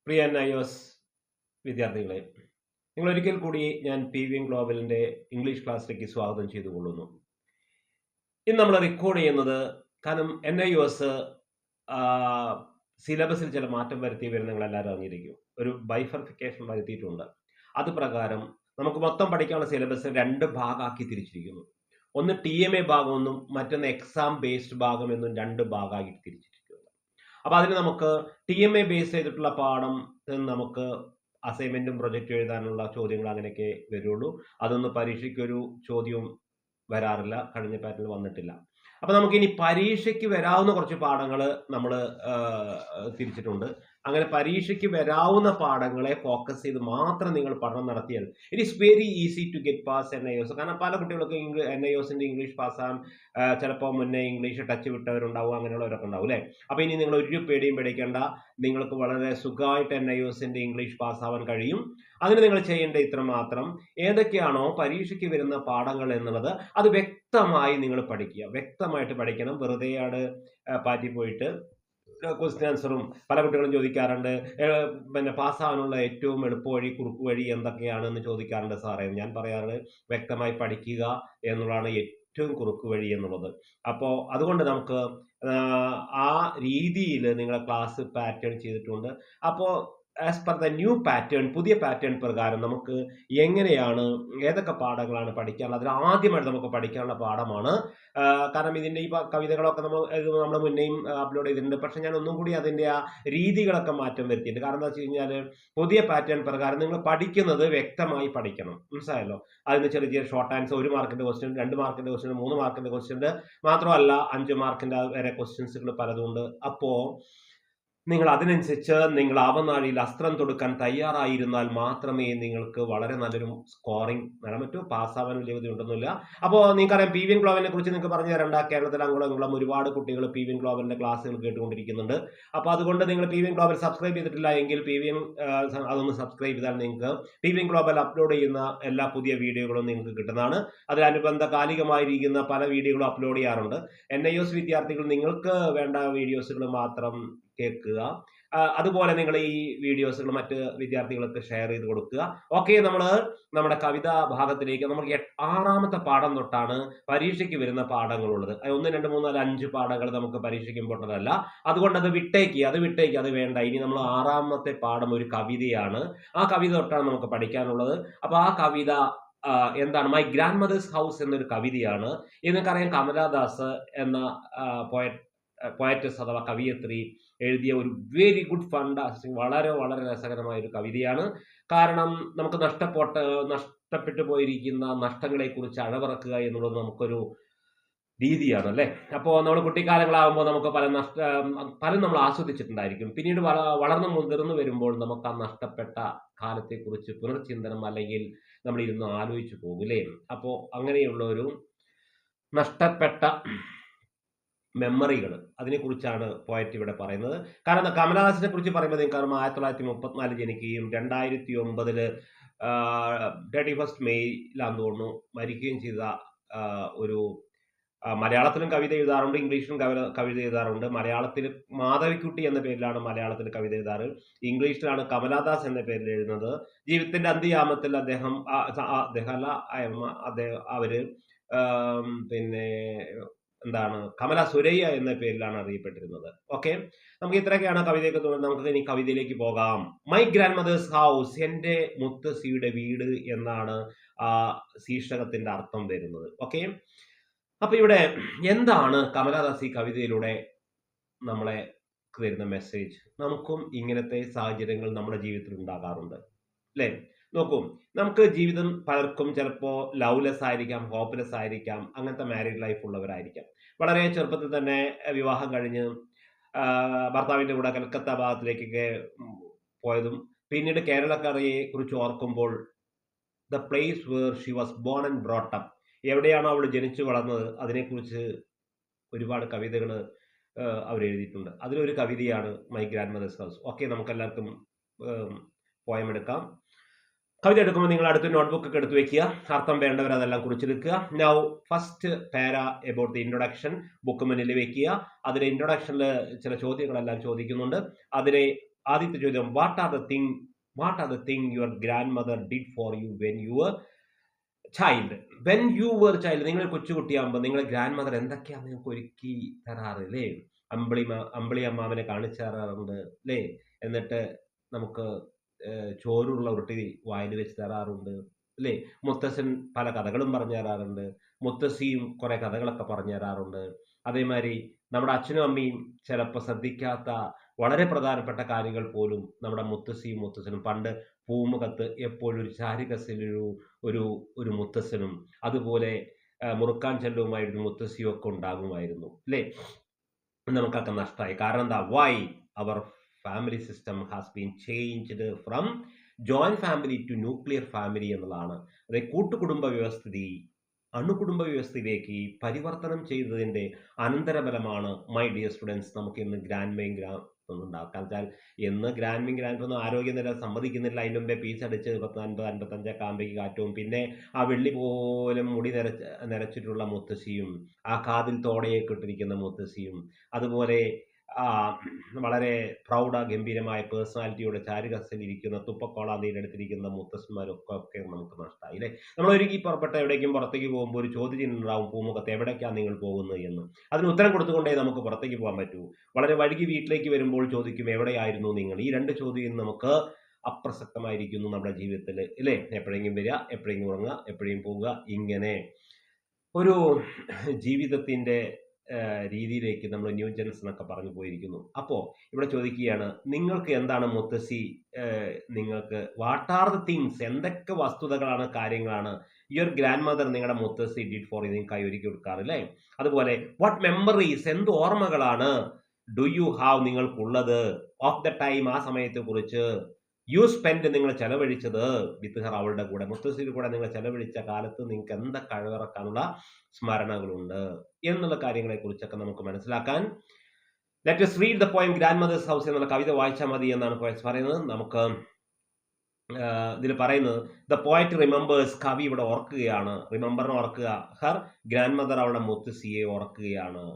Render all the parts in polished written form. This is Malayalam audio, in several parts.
പ്രിയ NIOS വിദ്യാർത്ഥികളെ, നിങ്ങളൊരിക്കൽ കൂടി ഞാൻ PVM ഗ്ലോബലിൻ്റെ ഇംഗ്ലീഷ് ക്ലാസ്സിലേക്ക് സ്വാഗതം ചെയ്തുകൊള്ളുന്നു. ഇന്ന് നമ്മൾ റെക്കോർഡ് ചെയ്യുന്നത് കാരണം NIOS സിലബസിൽ ചില മാറ്റം വരുത്തി വരുന്ന നിങ്ങളെല്ലാവരും അറിഞ്ഞിരിക്കും. ഒരു ബൈഫർഫിക്കേഷൻ വരുത്തിയിട്ടുണ്ട്. അത് പ്രകാരം നമുക്ക് മൊത്തം പഠിക്കാനുള്ള സിലബസ് 2 ഭാഗമാക്കി തിരിച്ചിരിക്കുന്നു. ഒന്ന് TMA ഭാഗമെന്നും മറ്റൊന്ന് എക്സാം ബേസ്ഡ് ഭാഗം എന്നും 2 ഭാഗമാക്കി തിരിച്ചിരിക്കുന്നു. അപ്പോൾ അതിന് നമുക്ക് TMA ബേസ് ചെയ്തിട്ടുള്ള പാഠം നമുക്ക് അസൈൻമെൻറ്റും പ്രൊജക്റ്റും എഴുതാനുള്ള ചോദ്യങ്ങൾ അങ്ങനെയൊക്കെ വരുള്ളൂ. അതൊന്നും പരീക്ഷയ്ക്കൊരു ചോദ്യവും വരാറില്ല, കഴിഞ്ഞ പാറ്റേണിൽ വന്നിട്ടില്ല. അപ്പോൾ നമുക്കിനി പരീക്ഷയ്ക്ക് വരാവുന്ന കുറച്ച് പാഠങ്ങൾ നമ്മൾ തിരിച്ചിട്ടുണ്ട്. അങ്ങനെ പരീക്ഷയ്ക്ക് വരാവുന്ന പാഠങ്ങളെ ഫോക്കസ് ചെയ്ത് മാത്രം നിങ്ങൾ പഠനം നടത്തിയാൽ it is very easy to get pass NIOS. കാരണം പല കുട്ടികൾക്ക് NIOSൻ്റെ ഇംഗ്ലീഷ് പാസ്സാകാൻ ചിലപ്പോൾ മുന്നേ ഇംഗ്ലീഷ് ടച്ച് വിട്ടവരുണ്ടാവും, അങ്ങനെയുള്ളവരൊക്കെ ഉണ്ടാവും അല്ലേ. അപ്പോൾ ഇനി നിങ്ങൾ ഒരു പേടിയും പേടിക്കേണ്ട, നിങ്ങൾക്ക് വളരെ സുഖമായിട്ട് NIOSൻ്റെ ഇംഗ്ലീഷ് പാസ്സാവാൻ കഴിയും. അതിന് നിങ്ങൾ ചെയ്യേണ്ട ഇത്ര മാത്രം, ഏതൊക്കെയാണോ പരീക്ഷയ്ക്ക് വരുന്ന പാഠങ്ങൾ എന്നുള്ളത് അത് വ്യക്തമായി നിങ്ങൾ പഠിക്കുക. വ്യക്തമായിട്ട് പഠിക്കണം. വെറുതെയാണ് പാറ്റി പോയിട്ട് ക്വസ്റ്റ്യൻ ആൻസറും പല കുട്ടികളും ചോദിക്കാറുണ്ട്. പിന്നെ പാസ്സാവാനുള്ള ഏറ്റവും എളുപ്പ വഴി, കുറുക്ക് വഴി എന്തൊക്കെയാണെന്ന് ചോദിക്കാറുണ്ട് സാറേ. ഞാൻ പറയാറ് വ്യക്തമായി പഠിക്കുക എന്നുള്ളതാണ് ഏറ്റവും കുറുക്ക് വഴി എന്നുള്ളത്. അപ്പോൾ അതുകൊണ്ട് നമുക്ക് ആ രീതിയിൽ നിങ്ങളെ ക്ലാസ് പാറ്റേൺ ചെയ്തിട്ടുണ്ട്. അപ്പോൾ as per the new pattern, പുതിയ പാറ്റേൺ പ്രകാരം നമുക്ക് എങ്ങനെയാണ് ഏതൊക്കെ പാഠങ്ങളാണ് പഠിക്കാനുള്ളത്. അതിൽ ആദ്യമായിട്ട് നമുക്ക് പഠിക്കാനുള്ള പാഠമാണ്, കാരണം ഇതിൻ്റെ ഈ കവിതകളൊക്കെ നമ്മൾ മുന്നേയും അപ്ലോഡ് ചെയ്തിട്ടുണ്ട്. പക്ഷെ ഞാൻ ഒന്നും കൂടി അതിൻ്റെ ആ രീതികളൊക്കെ മാറ്റം വരുത്തിയിട്ടുണ്ട്. കാരണം എന്താ വെച്ച് കഴിഞ്ഞാൽ പുതിയ പാറ്റേൺ പ്രകാരം നിങ്ങൾ പഠിക്കുന്നത് വ്യക്തമായി പഠിക്കണം. മനസ്സിലായല്ലോ. അതിന് ചെറിയ ചെറിയ ഷോർട്ട് ആൻസർ, 1 മാർക്കിൻ്റെ ക്വസ്റ്റ്യൻ, 2 മാർക്കിൻ്റെ ക്വസ്റ്റ്യൻ, 3 മാർക്കിൻ്റെ ക്വസ്റ്റ്യൻ, മാത്രമല്ല 5 മാർക്കിൻ്റെ വരെ ക്വസ്റ്റ്യൻസുകൾ പലതുണ്ട്. അപ്പോൾ നിങ്ങൾ അതിനനുസരിച്ച് നിങ്ങൾ അവനാഴിയിൽ അസ്ത്രം തൊടുക്കാൻ തയ്യാറായിരുന്നാൽ മാത്രമേ നിങ്ങൾക്ക് വളരെ നല്ലൊരു സ്കോറിംഗ് നേടാൻ പറ്റൂ. പാസ്സാവാൻ വലിയ ബുദ്ധിമുട്ടൊന്നുമില്ല. അപ്പോൾ നിങ്ങൾക്കറിയാം PVM ഗ്ലോബലിനെ കുറിച്ച് നിങ്ങൾക്ക് പറഞ്ഞു തരേണ്ട. കേരളത്തിൽ അങ്ങോളം ഒരുപാട് കുട്ടികൾ PVM ഗ്ലോബലിൻ്റെ ക്ലാസ്സുകൾ കേട്ടുകൊണ്ടിരിക്കുന്നുണ്ട്. അപ്പോൾ അതുകൊണ്ട് നിങ്ങൾ PVM ഗ്ലോബൽ സബ്സ്ക്രൈബ് ചെയ്തിട്ടില്ല എങ്കിൽ അതൊന്ന് സബ്സ്ക്രൈബ് ചെയ്താൽ നിങ്ങൾക്ക് PVM ഗ്ലോബൽ അപ്ലോഡ് ചെയ്യുന്ന എല്ലാ പുതിയ വീഡിയോകളും നിങ്ങൾക്ക് കിട്ടുന്നതാണ്. അതിനനുബന്ധ കാലികമായിരിക്കുന്ന പല വീഡിയോകളും അപ്ലോഡ് ചെയ്യാറുണ്ട്. NIOS വിദ്യാർത്ഥികൾ നിങ്ങൾക്ക് വേണ്ട വീഡിയോസുകൾ മാത്രം കേൾക്കുക. അതുപോലെ നിങ്ങൾ ഈ വീഡിയോസുകൾ മറ്റ് വിദ്യാർത്ഥികൾക്ക് ഷെയർ ചെയ്ത് കൊടുക്കുക. ഓക്കെ, നമ്മൾ നമ്മുടെ കവിതാ ഭാഗത്തിലേക്ക് നമുക്ക് 6ാമത്തെ പാഠം തൊട്ടാണ് പരീക്ഷയ്ക്ക് വരുന്ന പാഠങ്ങളുള്ളത്. 1, 2, 3, 4, 5 പാഠങ്ങൾ നമുക്ക് പരീക്ഷയ്ക്ക് ഇമ്പോർട്ടൻ്റ് അല്ല. അതുകൊണ്ട് അത് വിട്ടേക്ക്, അത് വേണ്ട. ഇനി നമ്മൾ 6ാമത്തെ പാഠം ഒരു കവിതയാണ്. ആ കവിത തൊട്ടാണ് നമുക്ക് പഠിക്കാനുള്ളത്. അപ്പോൾ ആ കവിത എന്താണ്? മൈ ഗ്രാൻഡ് മദേഴ്സ് ഹൗസ് എന്നൊരു കവിതയാണ്. നിങ്ങൾക്കറിയാം, കമലാദാസ് എന്ന പോയറ്റസ് അഥവാ കവിയത്രി എഴുതിയ ഒരു വെരി ഗുഡ് ഫണ്ടാസ്റ്റിക്, വളരെ വളരെ രസകരമായ ഒരു കവിതയാണ്. കാരണം നമുക്ക് നഷ്ടപ്പെട്ടു പോയിരിക്കുന്ന നഷ്ടങ്ങളെക്കുറിച്ച് അഴവിറക്കുക എന്നുള്ളത് നമുക്കൊരു രീതിയാണ് അല്ലേ. അപ്പോൾ നമ്മൾ കുട്ടിക്കാലങ്ങളാകുമ്പോൾ നമുക്ക് പലരും നമ്മൾ ആസ്വദിച്ചിട്ടുണ്ടായിരിക്കും. പിന്നീട് വളർന്നു മുതിർന്നു വരുമ്പോൾ നമുക്ക് ആ നഷ്ടപ്പെട്ട കാലത്തെക്കുറിച്ച് പുനർചിന്തനം അല്ലെങ്കിൽ നമ്മൾ ഇരുന്ന് ആലോചിച്ചു പോകില്ലേ. അപ്പോൾ അങ്ങനെയുള്ള ഒരു നഷ്ടപ്പെട്ട മെമ്മറികൾ, അതിനെക്കുറിച്ചാണ് പോയറ്റ് ഇവിടെ പറയുന്നത്. കാരണം കമലഹാസനെ കുറിച്ച് പറയുമ്പോൾ നിങ്ങൾക്ക് 1934 ജനിക്കുകയും 2009 31 മെയ്യിലാന്ന് തോന്നുന്നു മരിക്കുകയും ചെയ്ത ഒരു മലയാളത്തിലും കവിത എഴുതാറുണ്ട്, ഇംഗ്ലീഷിലും കവിത എഴുതാറുണ്ട്. മലയാളത്തിൽ മാധവിക്കുട്ടി എന്ന പേരിലാണ് മലയാളത്തിൽ കവിത എഴുതാറ്. ഇംഗ്ലീഷിലാണ് കമലാദാസ് എന്ന പേരിൽ എഴുതുന്നത്. ജീവിതത്തിന്റെ അന്ത്യയാമത്തിൽ അവര് പിന്നെ എന്താണ്, കമല സുരയ്യ എന്ന പേരിലാണ് അറിയപ്പെട്ടിരുന്നത്. ഓക്കെ, നമുക്ക് ഇത്രയൊക്കെയാണ് കവിതയൊക്കെ തോന്നുന്നത്. നമുക്ക് ഇനി കവിതയിലേക്ക് പോകാം. മൈ ഗ്രാൻഡ് മദേഴ്സ് ഹൗസ്, എൻ്റെ മുത്തശ്ശിയുടെ വീട് എന്നാണ് ആ ശീർഷകത്തിന്റെ അർത്ഥം വരുന്നത്. ഓക്കെ, അപ്പൊ ഇവിടെ എന്താണ് കമലാദാസ് ഈ കവിതയിലൂടെ നമ്മളെ തരുന്ന മെസ്സേജ്? നമുക്കും ഇങ്ങനത്തെ സാഹചര്യങ്ങൾ നമ്മുടെ ജീവിതത്തിൽ ഉണ്ടാകാറുണ്ട് അല്ലേ. നോക്കൂ, നമുക്ക് ജീവിതം പലർക്കും ചിലപ്പോൾ ലവ്ലെസ് ആയിരിക്കാം, ഹോപ്പ്ലെസ് ആയിരിക്കാം, അങ്ങനത്തെ മാരീഡ് ലൈഫ് ഉള്ളവരായിരിക്കാം. വളരെ ചെറുപ്പത്തിൽ തന്നെ വിവാഹം കഴിഞ്ഞ് ഭർത്താവിൻ്റെ കൂടെ കൽക്കത്ത ഭാഗത്തിലേക്കൊക്കെ പോയതും പിന്നീട് കേരളക്കരയെ കുറിച്ച് ഓർക്കുമ്പോൾ the place where she was born and brought up, എവിടെയാണോ അവൾ ജനിച്ചു വളർന്നത് അതിനെക്കുറിച്ച് ഒരുപാട് കവിതകൾ അവരെഴുതിയിട്ടുണ്ട്. അതിലൊരു കവിതയാണ് my grandmother's house. Okay, നമുക്കെല്ലാവർക്കും പോയം എടുക്കാം. കവിത എടുക്കുമ്പോൾ നിങ്ങൾ അടുത്ത നോട്ട്ബുക്ക് ഒക്കെ എടുത്തു വെക്കുക. അർത്ഥം വേണ്ടവർ അതെല്ലാം കുറിച്ചെടുക്കുക. നൗ ഫസ്റ്റ് പാര എബൌട്ട് ദി ഇൻട്രൊഡക്ഷൻ ബുക്ക് മുന്നിൽ വെക്കുക. അതിലെ ഇൻട്രൊഡക്ഷനിൽ ചില ചോദ്യങ്ങളെല്ലാം ചോദിക്കുന്നുണ്ട്. അതിനെ ആദ്യത്തെ ചോദ്യം, what are the thing your grandmother did for you when you were child. നിങ്ങൾ കൊച്ചുകുട്ടിയാകുമ്പോൾ നിങ്ങളെ ഗ്രാൻഡ് മദർ എന്തൊക്കെയാണ് നിങ്ങൾക്ക് ഒരുക്കി തരാറ് അല്ലേ? അമ്പിളി അമ്മാവനെ കാണിച്ചു തരാറുണ്ട് അല്ലേ? എന്നിട്ട് നമുക്ക് ചോറുള്ള ഉരുട്ടി വായിൽ വെച്ച് തരാറുണ്ട് അല്ലേ? മുത്തശ്ശൻ പല കഥകളും പറഞ്ഞു തരാറുണ്ട്, മുത്തശ്ശിയും കുറെ കഥകളൊക്കെ പറഞ്ഞു തരാറുണ്ട്. അതേമാതിരി നമ്മുടെ അച്ഛനും അമ്മയും ചിലപ്പോൾ ശ്രദ്ധിക്കാത്ത വളരെ പ്രധാനപ്പെട്ട കാര്യങ്ങൾ പോലും നമ്മുടെ മുത്തശ്ശിയും മുത്തശ്ശനും, പണ്ട് പൂമുഖത്ത് എപ്പോഴും ഒരു ചാരുകസയിലൊരു ഒരു ഒരു മുത്തശ്ശനും അതുപോലെ മുറുക്കാൻ ചെല്ലുമായിരുന്നു മുത്തശ്ശിയും ഒക്കെ ഉണ്ടാകുമായിരുന്നു അല്ലേ? നമുക്കൊക്കെ നഷ്ടമായി. കാരണം എന്താ? Why our family system has been changed from joint family to nuclear family എന്നുള്ളതാണ്. അതായത് കൂട്ടുകുടുംബ വ്യവസ്ഥിതി അണുകുടുംബ വ്യവസ്ഥയിലേക്ക് പരിവർത്തനം ചെയ്തതിന്റെ അനന്തരഫലമാണ് മൈ ഡിയർ സ്റ്റുഡൻസ് നമുക്ക് ഇന്ന് ഗ്രാൻഡ് ഉണ്ടാക്കാൻ വെച്ചാൽ എന്ന് ഗ്രാൻഡ് ആരോഗ്യനില സമ്മതിക്കുന്നില്ല. അതിൻ്റെ മുമ്പേ പീച്ചടിച്ച് 40, 50, 55 ആകുമ്പോഴേക്ക് കാറ്റവും പിന്നെ ആ വെള്ളി പോലും മുടി നിറച്ചിട്ടുള്ള മുത്തശ്ശിയും ആ കാതിൽ തോടയൊക്കെ ഇട്ടിരിക്കുന്ന മുത്തശ്ശിയും അതുപോലെ വളരെ ഗംഭീരമായ പേഴ്സണാലിറ്റിയോടെ ചാരുകസയിൽ ഇരിക്കുന്ന തുപ്പക്കോളാന്തിയിലെടുത്തിരിക്കുന്ന മുത്തശ്ശന്മാരൊക്കെ നമുക്ക് നഷ്ടമായി അല്ലേ? നമ്മൾ ഒരുക്കി പുറപ്പെട്ട എവിടേക്കും പുറത്തേക്ക് പോകുമ്പോൾ ഒരു ചോദ്യം ഉണ്ടാവും പൂമുഖത്ത്, എവിടേക്കാണ് നിങ്ങൾ പോകുന്നത് എന്ന്. അതിന് ഉത്തരം കൊടുത്തുകൊണ്ടേ നമുക്ക് പുറത്തേക്ക് പോകാൻ പറ്റൂ. വളരെ വൈകി വീട്ടിലേക്ക് വരുമ്പോൾ ചോദിക്കും, എവിടെയായിരുന്നു നിങ്ങൾ? ഈ 2 ചോദ്യം നമുക്ക് അപ്രസക്തമായിരിക്കുന്നു നമ്മുടെ ജീവിതത്തിൽ അല്ലേ? എപ്പോഴെങ്കിലും വരിക, എപ്പോഴെങ്കിലും ഉറങ്ങുക, എപ്പോഴും പോവുക, ഇങ്ങനെ ഒരു ജീവിതത്തിന്റെ രീതിയിലേക്ക് നമ്മൾ ന്യൂ ജെൻസ് എന്നൊക്കെ പറഞ്ഞു പോയിരിക്കുന്നു. അപ്പോൾ ഇവിടെ ചോദിക്കുകയാണ്, നിങ്ങൾക്ക് എന്താണ് മുത്തശ്ശി നിങ്ങൾക്ക് വാട്ട് ആർ ദ തിങ്സ്, എന്തൊക്കെ വസ്തുതകളാണ്, കാര്യങ്ങളാണ് യുവർ ഗ്രാൻഡ് മദർ നിങ്ങളുടെ മുത്തശ്ശി ഡിഡ് ഫോർ നിങ്ങൾക്കായി ഒരുക്കി കൊടുക്കാറില്ലേ? അതുപോലെ വാട്ട് മെമ്മറീസ്, എന്ത് ഓർമ്മകളാണ് ഡു യു ഹാവ് നിങ്ങൾക്കുള്ളത് ഓഫ് ദ ടൈം, ആ സമയത്തെ കുറിച്ച് യു സ്പെൻഡ് നിങ്ങൾ ചെലവഴിച്ചത് വിത്ത് ഹർ, അവളുടെ കൂടെ, മുത്തശ്ശിയുടെ കൂടെ നിങ്ങൾ ചെലവഴിച്ച കാലത്ത് നിങ്ങൾക്ക് എന്തൊക്കെ കഴിവിറക്കാനുള്ള സ്മരണകളുണ്ട് എന്നുള്ള കാര്യങ്ങളെ കുറിച്ചൊക്കെ നമുക്ക് മനസ്സിലാക്കാൻ let us read the poem Grandmother's House എന്നുള്ള കവിത വായിച്ചാൽ മതി എന്നാണ് പോയറ്റ്സ് പറയുന്നത്. നമുക്ക് ഇതിൽ പറയുന്നത് ദ പോയറ്റ് റിമെമ്പേഴ്സ്, കവി ഇവിടെ ഓർക്കുകയാണ്, റിമെമ്പറിനെ ഓർക്കുക, ഹർ ഗ്രാൻഡ് മദർ അവളുടെ മുത്തശ്ശിയെ ഓർക്കുകയാണ്.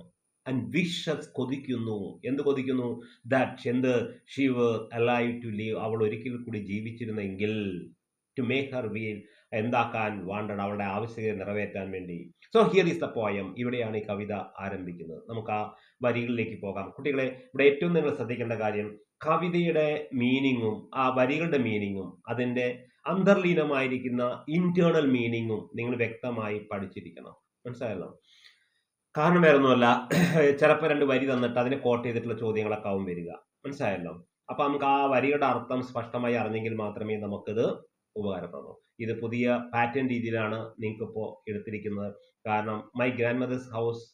ആൻഡ് വിഷസ്, കൊതിക്കുന്നു. എന്ത് കൊതിക്കുന്നു? ദാറ്റ് എന്ത് she were alive to live, അവൾ ഒരിക്കൽ കൂടി ജീവിച്ചിരുന്നെങ്കിൽ, ടു മേക്ക് ഹർ വീൽ, എന്താക്കാൻ, വാണ്ടഡ്, അവളുടെ ആവശ്യകത നിറവേറ്റാൻ വേണ്ടി. So here is the poem, ഇവിടെയാണ് ഈ കവിത ആരംഭിക്കുന്നത്. നമുക്ക് ആ വരികളിലേക്ക് പോകാം. കുട്ടികളെ, ഇവിടെ ഏറ്റവും നിങ്ങൾ ശ്രദ്ധിക്കേണ്ട കാര്യം കവിതയുടെ മീനിങ്ങും ആ വരികളുടെ മീനിങ്ങും അതിൻ്റെ അന്തർലീനമായിരിക്കുന്ന ഇന്റേണൽ മീനിങ്ങും നിങ്ങൾ വ്യക്തമായി പഠിച്ചിരിക്കണം. മനസ്സിലായല്ലോ? കാരണം വേറൊന്നുമല്ല, ചിലപ്പോൾ 2 വരി തന്നിട്ട് അതിനെ കോട്ട് ചെയ്തിട്ടുള്ള ചോദ്യങ്ങളൊക്കെ ആവും വരിക. മനസ്സിലായല്ലോ? അപ്പൊ നമുക്ക് ആ വരിയുടെ അർത്ഥം സ്പഷ്ടമായി അറിഞ്ഞെങ്കിൽ മാത്രമേ നമുക്കിത് ഉപകാരപ്പെടുന്നു. ഇത് പുതിയ പാറ്റേൺ രീതിയിലാണ് നിങ്ങൾക്കിപ്പോൾ എടുത്തിരിക്കുന്നത്. കാരണം മൈ ഗ്രാൻഡ് മദേഴ്സ് ഹൗസ്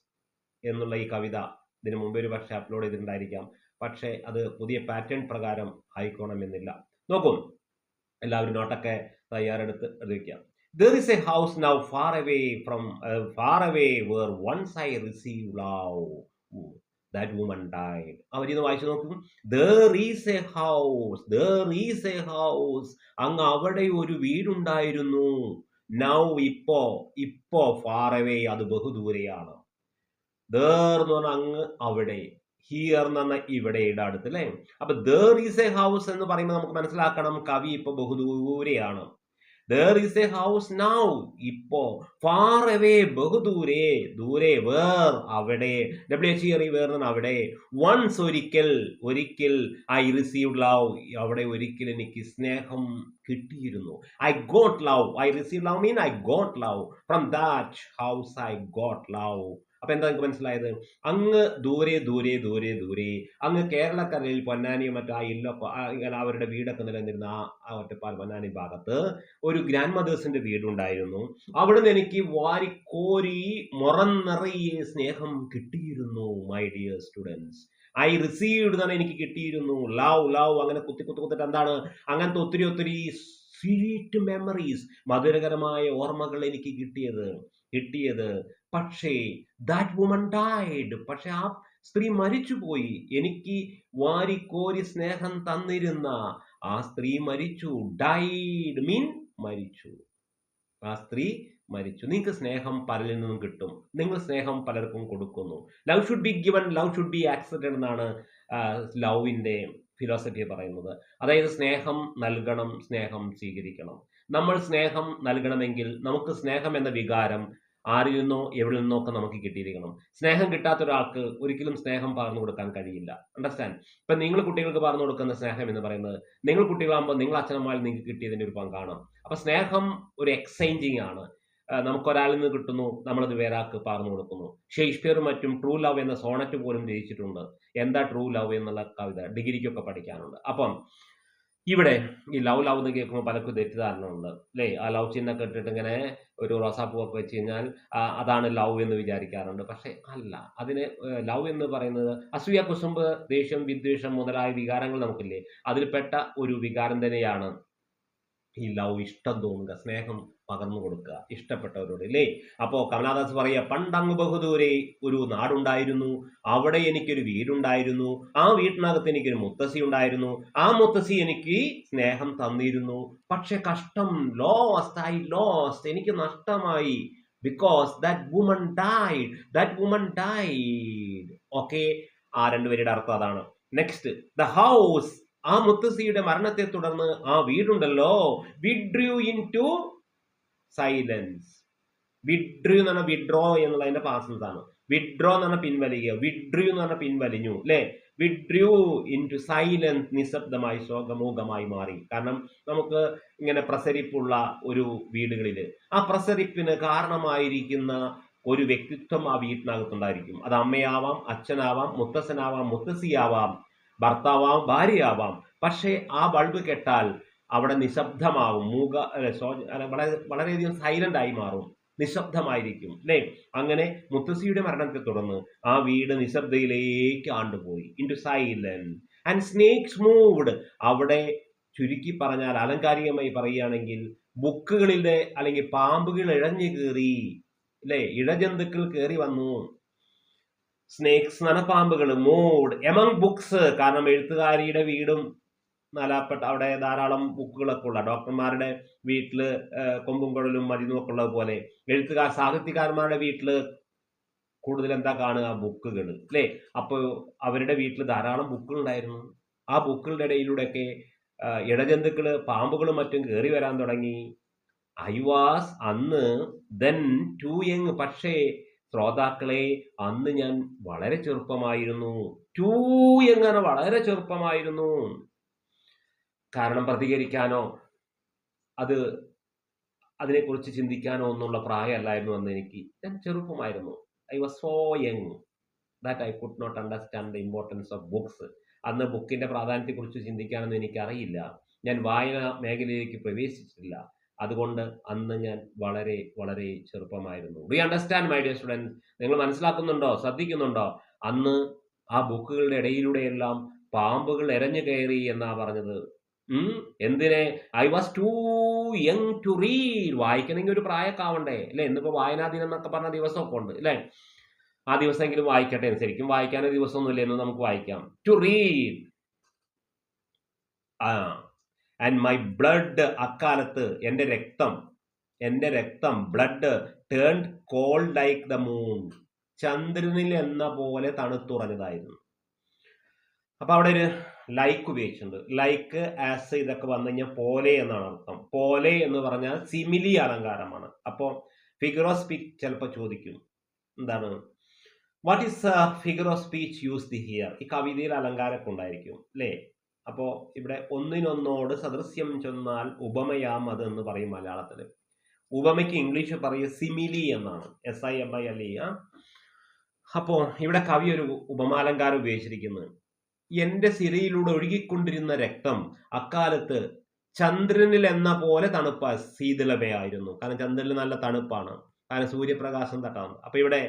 എന്നുള്ള ഈ കവിത ഇതിനു മുമ്പേ ഒരു പക്ഷേ അപ്ലോഡ് ചെയ്തിട്ടുണ്ടായിരിക്കാം. പക്ഷേ അത് പുതിയ പാറ്റേൺ പ്രകാരം ആയിക്കോണമെന്നില്ല. നോക്കും, എല്ലാവരും നോട്ടൊക്കെ തയ്യാറെടുത്ത് വയ്ക്കാം. There is a house now far away where once I received love. That woman died. അവരിന്ന് വായിച്ചു നോക്കും. There is a house. അങ്ങ് അവിടെ ഒരു വീടുണ്ടായിരുന്നു. Now ഇപ്പോ far away, അത് ബഹുദൂരെയാണ്. There എന്ന് പറഞ്ഞാൽ അങ്ങ്, അവിടെ. ഹിയർ എന്ന് പറഞ്ഞാൽ ഇവിടെയുടെ അടുത്ത് അല്ലേ? അപ്പൊ there is a house എന്ന് പറയുമ്പോൾ നമുക്ക് മനസ്സിലാക്കണം കവി ഇപ്പൊ ബഹുദൂരെയാണ്. There is a house now, ഇപ്പോ, far away, ബഹുദൂരെ, ദൂരെ, where, അവിടെ, where അവിടെ, once, ഒരിക്കൽ, I received love, അവിടെ ഒരിക്കൽ എനിക്ക് സ്നേഹം കിട്ടിയിരുന്നു. I got love, I received love mean I got love, from that house I got love. അപ്പൊ എന്താ നിങ്ങൾക്ക് മനസ്സിലായത്? അങ്ങ് ദൂരെ അങ്ങ് കേരളക്കരയിൽ പൊന്നാനിയും മറ്റു ആ ഇല്ലൊക്കെ ഇങ്ങനെ അവരുടെ വീടൊക്കെ നിലനിന്നിരുന്ന ആ ഒറ്റപ്പാൽ പൊന്നാനി ഭാഗത്ത് ഒരു ഗ്രാൻഡ് മദേഴ്സിന്റെ വീടുണ്ടായിരുന്നു. അവിടുന്ന് എനിക്ക് വാരിക്കോരി നിറയെ സ്നേഹം കിട്ടിയിരുന്നു. My dear students, I received എന്നാണ് എനിക്ക് കിട്ടിയിരുന്നു. ലവ് അങ്ങനെ കുത്തിട്ട് എന്താണ് അങ്ങനത്തെ ഒത്തിരി സ്വീറ്റ് മെമ്മറീസ്, മധുരകരമായ ഓർമ്മകൾ എനിക്ക് കിട്ടിയത്. പക്ഷേ ദാറ്റ് വുമൺ ഡൈഡ്, പക്ഷെ ആ സ്ത്രീ മരിച്ചുപോയി. എനിക്ക് വാരിക്കോരി സ്നേഹം തന്നിരുന്ന ആ സ്ത്രീ മരിച്ചു. ഡൈഡ് മീൻ മരിച്ചു. ആ സ്ത്രീ മരിച്ചു. നിങ്ങൾക്ക് സ്നേഹം പലരിൽ നിന്നും കിട്ടും. നിങ്ങൾ സ്നേഹം പലർക്കും കൊടുക്കുന്നു. Love should be given, love should be accepted എന്നാണ് ലവിന്റെ ഫിലോസഫി പറയുന്നത്. അതായത് സ്നേഹം നൽകണം, സ്നേഹം സ്വീകരിക്കണം. നമ്മൾ സ്നേഹം നൽകണമെങ്കിൽ നമുക്ക് സ്നേഹം എന്ന വികാരം ആരിൽ നിന്നോ എവിടെ നിന്നോ ഒക്കെ നമുക്ക് കിട്ടിയിരിക്കണം. സ്നേഹം കിട്ടാത്ത ഒരാൾക്ക് ഒരിക്കലും സ്നേഹം പകർന്നു കൊടുക്കാൻ കഴിയില്ല. അണ്ടർസ്റ്റാൻഡ്? ഇപ്പൊ നിങ്ങൾ കുട്ടികൾക്ക് പകർന്നു കൊടുക്കുന്ന സ്നേഹം എന്ന് പറയുന്നത്, നിങ്ങൾ കുട്ടികളാകുമ്പോൾ നിങ്ങൾ അച്ഛനമ്മയിൽ നിങ്ങൾക്ക് കിട്ടിയതിന്റെ ഒരു പങ്കാണ്. അപ്പൊ സ്നേഹം ഒരു എക്സ്ചേഞ്ചിങ് ആണ്. നമുക്കൊരാളിൽ നിന്ന് കിട്ടുന്നു, നമ്മളത് വേറെ ആൾക്ക് പകർന്നു കൊടുക്കുന്നു. ഷേക്സ്പിയറും മറ്റും ട്രൂ ലവ് എന്ന സോണറ്റ് പോലും രചിച്ചിട്ടുണ്ട്. എന്താ ട്രൂ ലവ് എന്നുള്ള കവിത ഡിഗ്രിക്കൊക്കെ പഠിക്കാനുണ്ട്. അപ്പം ഇവിടെ ഈ ലവ് ലവ് എന്ന് കേൾക്കുമ്പോൾ പലർക്കും തെറ്റിദ്ധാരണ ഉണ്ട് അല്ലേ? ആ ലവ് ചിഹ്നമൊക്കെ ഇട്ടിട്ട് ഇങ്ങനെ ഒരു റോസാപ്പൂവൊക്കെ വെച്ച് കഴിഞ്ഞാൽ അതാണ് ലവ് എന്ന് വിചാരിക്കാറുണ്ട്. പക്ഷെ അല്ല. അതിന് ലവ് എന്ന് പറയുന്നത് അസൂയ, കുശുമ്പ്, ദേഷ്യം, വിദ്വേഷം മുതലായ വികാരങ്ങൾ നമുക്കില്ലേ, അതിൽപ്പെട്ട ഒരു വികാരം തന്നെയാണ് ഈ ലവ്. ഇഷ്ടം തോന്നുക, സ്നേഹം പകർന്നു കൊടുക്കുക ഇഷ്ടപ്പെട്ടവരോട് അല്ലേ? അപ്പോ കമലാദാസ് പറയുക, പണ്ടങ്ങ് ബഹുദൂരെ ഒരു നാടുണ്ടായിരുന്നു, അവിടെ എനിക്കൊരു വീടുണ്ടായിരുന്നു, ആ വീട്ടിനകത്ത് എനിക്കൊരു മുത്തശ്ശി ഉണ്ടായിരുന്നു, ആ മുത്തശ്ശി എനിക്ക് സ്നേഹം തന്നിരുന്നു, പക്ഷെ കഷ്ടം, ലോസ്റ്റ്, എനിക്ക് നഷ്ടമായി, because that woman died. Okay, ആ രണ്ടുപേരുടെ അർത്ഥം അതാണ്. നെക്സ്റ്റ്, ദ ഹൗസ്, ആ മുത്തശ്ശിയുടെ മരണത്തെ തുടർന്ന് ആ വീടുണ്ടല്ലോ, withdrew into silence. Withdrew എന്ന് പറഞ്ഞാൽ വിഡ്രോ എന്നുള്ളതിന്റെ പാസൻസ് ആണ്. വിഡ്രോ എന്ന് പറഞ്ഞാൽ പിൻവലിക്കുക, വിഡ്രൂ എന്ന് പറഞ്ഞാൽ പിൻവലിഞ്ഞു അല്ലെ? വിഡ്രൂ ഇൻ ടു സൈലൻസ്, നിശബ്ദമായി, ശോകമൂകമായി മാറി. കാരണം നമുക്ക് ഇങ്ങനെ പ്രസരിപ്പുള്ള ഒരു വീടുകളില് ആ പ്രസരിപ്പിന് കാരണമായിരിക്കുന്ന ഒരു വ്യക്തിത്വം ആ വീട്ടിനകത്തുണ്ടായിരിക്കും. അത് അമ്മയാവാം, അച്ഛനാവാം, മുത്തശ്ശനാവാം, മുത്തശ്ശിയാവാം, ഭർത്താവാം, ഭാര്യയാവാം. പക്ഷേ ആ ബൾബ് കെട്ടാൽ അവിടെ നിശബ്ദമാവും, വളരെയധികം സൈലന്റ് ആയി മാറും, നിശബ്ദമായിരിക്കും അല്ലേ? അങ്ങനെ മുത്തശ്ശിയുടെ മരണത്തെ തുടർന്ന് ആ വീട് നിശബ്ദയിലേക്ക് ആണ്ടുപോയി, into silence. And snakes moved, അവിടെ ചുരുക്കി പറഞ്ഞാൽ ആലങ്കാരികമായി പറയുകയാണെങ്കിൽ ബുക്കുകളിലെ അല്ലെങ്കിൽ പാമ്പുകൾ ഇഴഞ്ഞു കയറി അല്ലെ, ഇഴജന്തുക്കൾ കയറി വന്നു. സ്നേക്സ് എന്ന പാമ്പുകൾ. മൂഡ് എമംഗ് ബുക്സ്, കാരണം എഴുത്തുകാരിയുടെ വീടും നാലാപ്പെട്ട അവിടെ ധാരാളം ബുക്കുകളൊക്കെ ഉള്ള, ഡോക്ടർമാരുടെ വീട്ടില് കൊമ്പും കുഴലും മരുന്നും ഒക്കെ ഉള്ളത് പോലെ സാഹിത്യകാരന്മാരുടെ വീട്ടില് കൂടുതൽ എന്താ കാണുക? ബുക്കുകൾ അല്ലേ? അപ്പോൾ അവരുടെ വീട്ടിൽ ധാരാളം ബുക്കുകൾ ഉണ്ടായിരുന്നു. ആ ബുക്കുകളുടെ ഇടയിലൂടെയൊക്കെ ഇഴജന്തുക്കള്, പാമ്പുകളും മറ്റും കയറി വരാൻ തുടങ്ങി. ഐ വാസ് അന്ന് ദെൻ ടു യങ്, പക്ഷേ ശ്രോതാക്കളെ അന്ന് ഞാൻ വളരെ ചെറുപ്പമായിരുന്നു. ടു യങ് ആണ്, വളരെ ചെറുപ്പമായിരുന്നു. കാരണം പ്രതികരിക്കാനോ അതിനെക്കുറിച്ച് ചിന്തിക്കാനോ ഒന്നുള്ള പ്രായമല്ലായിരുന്നു അന്ന് എനിക്ക്. ഞാൻ ചെറുപ്പമായിരുന്നു. I was so young that I could not understand the importance of books. അന്ന് ബുക്കിന്റെ പ്രാധാന്യത്തെക്കുറിച്ച് ചിന്തിക്കാനൊന്നും എനിക്കറിയില്ല. ഞാൻ വായന മേഖലയിലേക്ക് പ്രവേശിച്ചിട്ടില്ല. അതുകൊണ്ട് അന്ന് ഞാൻ വളരെ വളരെ ചെറുപ്പമായിരുന്നു. Do you understand my dear students? നിങ്ങൾ മനസ്സിലാക്കുന്നുണ്ടോ? ശ്രദ്ധിക്കുന്നുണ്ടോ? അന്ന് ആ ബുക്കുകളുടെ ഇടയിലൂടെയെല്ലാം പാമ്പുകൾ എരഞ്ഞു കയറി എന്നാ പറഞ്ഞത്. എന്തിനെ? I was too young to read. വായിക്കണമെങ്കിൽ ഒരു പ്രായമൊക്കെ ആവണ്ടേ അല്ലെ? ഇന്നിപ്പോ വായനാ ദിനം എന്നൊക്കെ പറഞ്ഞ ദിവസമൊക്കെ ഉണ്ട് അല്ലെ? ആ ദിവസമെങ്കിലും വായിക്കട്ടെ. ശരിക്കും വായിക്കാനോ ദിവസമൊന്നുമില്ല, എന്ന് നമുക്ക് വായിക്കാം. To read. And my blood, അക്കാലത്ത് എൻ്റെ രക്തം blood turned cold like the moon, ചന്ദ്രനിൽ എന്ന പോലെ തണുത്തുറഞ്ഞതായിരുന്നു. അപ്പൊ അവിടെ ഒരു ലൈക്ക് ഉപയോഗിച്ചിട്ടുണ്ട്. ലൈക്ക്, ആസ് ഇതൊക്കെ വന്നു കഴിഞ്ഞാൽ പോലെ എന്നാണ് അർത്ഥം. പോലെ എന്ന് പറഞ്ഞാൽ സിമിലി അലങ്കാരമാണ്. അപ്പോൾ ഫിഗർ ഓഫ് സ്പീച്ച് ചിലപ്പോൾ ചോദിക്കും, എന്താണ് what is figure of speech used here? ഈ കവിതയിൽ അലങ്കാരമൊക്കെ ഉണ്ടായിരിക്കും അല്ലേ? അപ്പോൾ ഇവിടെ ഒന്നിനൊന്നോട് സദൃശ്യം ചൊന്നാൽ ഉപമയാം അത് എന്ന് പറയും മലയാളത്തില്. ഉപമയ്ക്ക് ഇംഗ്ലീഷ് പറയുക സിമിലി എന്നാണ്, SIMILE. അപ്പോൾ ഇവിടെ കവി ഒരു ഉപമാലങ്കാരം ഉപയോഗിച്ചിരിക്കുന്നത്. എന്റെ സിരയിലൂടെ ഒഴുകിക്കൊണ്ടിരുന്ന രക്തം അക്കാലത്ത് ചന്ദ്രനിൽ എന്ന പോലെ ശീതളമയായിരുന്നു. കാരണം ചന്ദ്രനിൽ നല്ല തണുപ്പാണ്, കാരണം സൂര്യപ്രകാശം തട്ടാണ്. അപ്പൊ ഇവിടെ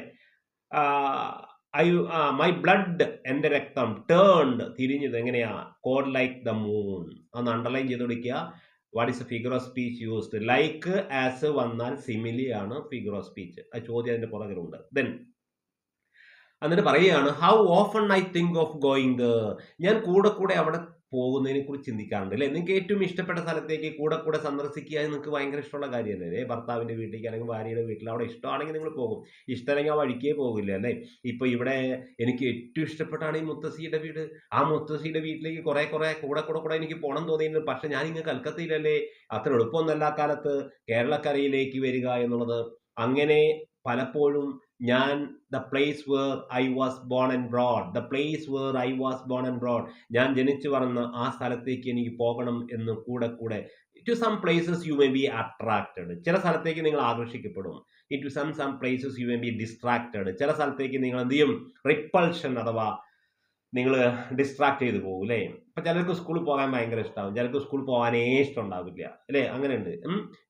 മൈ ബ്ലഡ്, എന്റെ രക്തം, ടേൺഡ്, തിരിഞ്ഞത് എങ്ങനെയാ? Called like the moon. അന്ന് അണ്ടർലൈൻ ചെയ്ത് കൊടുക്കുക. What is A figure of speech used? Like, as വന്നാൽ സിമിലി ആണ് ഫിഗർ ഓഫ് സ്പീച്ച്. ആ ചോദ്യം അതിന്റെ പുറകിലുണ്ട്. ദെൻ എന്നിട്ട് പറയുകയാണ്, how often I think of going there. ഞാൻ കൂടെ അവിടെ പോകുന്നതിനെ കുറിച്ച് ചിന്തിക്കാറുണ്ട് അല്ലേ? നിങ്ങൾക്ക് ഏറ്റവും ഇഷ്ടപ്പെട്ട സ്ഥലത്തേക്ക് കൂടെ കൂടെ സന്ദർശിക്കുക നിങ്ങൾക്ക് ഭയങ്കര ഇഷ്ടമുള്ള കാര്യമല്ലേ? ഭർത്താവിന്റെ വീട്ടിലേക്ക് അല്ലെങ്കിൽ ഭാര്യയുടെ വീട്ടിൽ അവിടെ ഇഷ്ടമാണെങ്കിൽ നിങ്ങൾ പോകും. ഇഷ്ടമല്ലെങ്കിൽ ആ വഴിക്കേ പോകില്ല അല്ലേ? ഇപ്പൊ ഇവിടെ എനിക്ക് ഏറ്റവും ഇഷ്ടപ്പെട്ടാണ് ഈ മുത്തശ്ശിയുടെ വീട്. ആ മുത്തശ്ശിയുടെ വീട്ടിലേക്ക് കുറെ കുറെ കൂടെ കൂടെ കൂടെ എനിക്ക് പോകണം തോന്നിയിട്ടുണ്ട്. പക്ഷെ ഞാൻ ഇങ്ങ് കൽക്കത്തയിലല്ലേ, അത്ര എളുപ്പമൊന്നല്ല കാലത്ത് കേരളക്കരയിലേക്ക് വരിക എന്നുള്ളത്. അങ്ങനെ പലപ്പോഴും ഞാൻ the place where I was born and brought, the place where I was born and brought, ഞാൻ ജനിച്ചു വളർന്ന ആ സ്ഥലത്തേക്ക് എനിക്ക് പോകണം എന്ന് കൂടെ കൂടെ to some places you may be attracted, ചില സ്ഥലത്തേക്ക് നിങ്ങൾ ആകർഷിക്കപ്പെടും. To some places you may be distracted, ചില സ്ഥലത്തേക്ക് നിങ്ങൾ എന്ത് ചെയ്യും, റിപ്പൾഷൻ അഥവാ നിങ്ങൾ ഡിസ്ട്രാക്ട് ചെയ്ത് പോകും അല്ലേ? ഇപ്പൊ ചിലർക്ക് സ്കൂളിൽ പോകാൻ ഭയങ്കര ഇഷ്ടമാവും, ചിലർക്ക് സ്കൂളിൽ പോകാനേ ഇഷ്ടം ഉണ്ടാവില്ല അല്ലേ? അങ്ങനെയുണ്ട്.